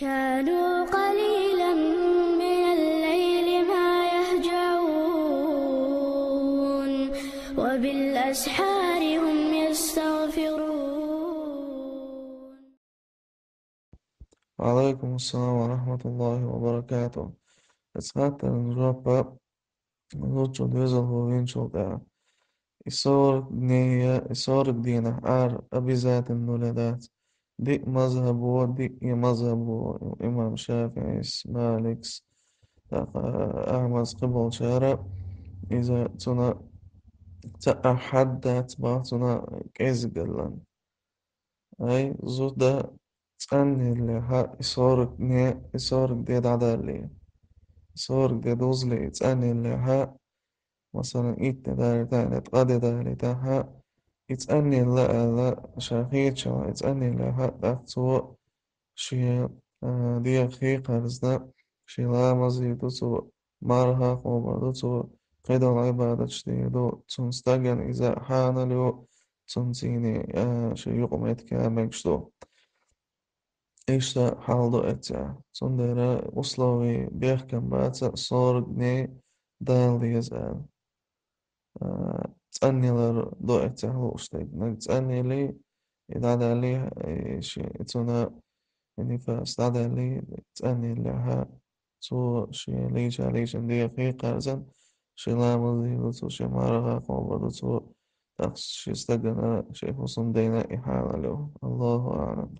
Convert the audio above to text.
كانوا قليلا من الليل ما يهجعون وبالأسحار هم يستغفرون. وعليكم السلام ورحمة الله وبركاته. Escuta no Japão, no outro Deus ao ouvinte jogar. إثارة دينه أبيزات النولدات دي مذهبه دي مذهبه إمام شافعي مالك أحمد قبل شارع إذا تأحد تبع كيز قلن أي زود تسألني اللي إثارة ديد عدالي إثارة ديد وزلي تسألني اللي مثلا إيت داري تاني تقضي داري تاها يتأني لا شاخيت شو يتأني لا دكتور شي دي خي قرزنا شي لا مزيدو تو مرها قوبادو تو قيد العبادة شديدو تنستغن إذا حان له تنزيني شي يقومت كامل شدو إيشتا حالدو إتيا تندرا وصلوي بيحكم باتا صورني دال يزال تسألني لو إتيا تسألني لي إذا على لي شيء تنا يعني فاستعدى لي تسألني لها تو شيء ليش عندي حقيقة زن شيء لا مزيد تو شيء ما رغى قوة تو تقص شيء استجنا شيء حسن دينا إحالة له الله أعلم.